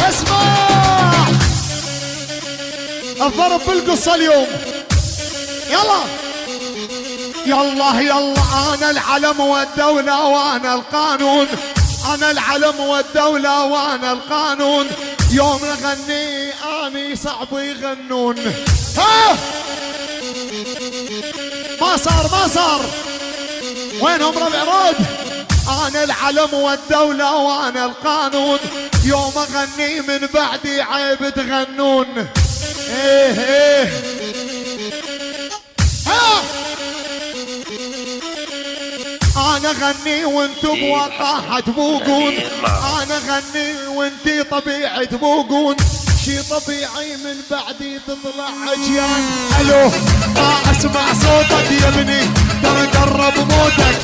اسمع الضرب بالقصة اليوم. يلا يلا يلا، انا العلم والدولة وانا القانون، انا العلم والدولة وانا القانون، يوم نغني اني صعب يغنون. ها ما صار وينهم ربع رود؟ انا العلم والدولة وانا القانون، يوم اغني من بعدي عيب تغنون. ايه ها انا غني وانتو بوقاحة تبوقون، انا غني وانتي طبيعي تبوقون، شي طبيعي من بعدي تطلع عجيان. الو ما اسمع صوتك يا ابني، ترى قرب موتك.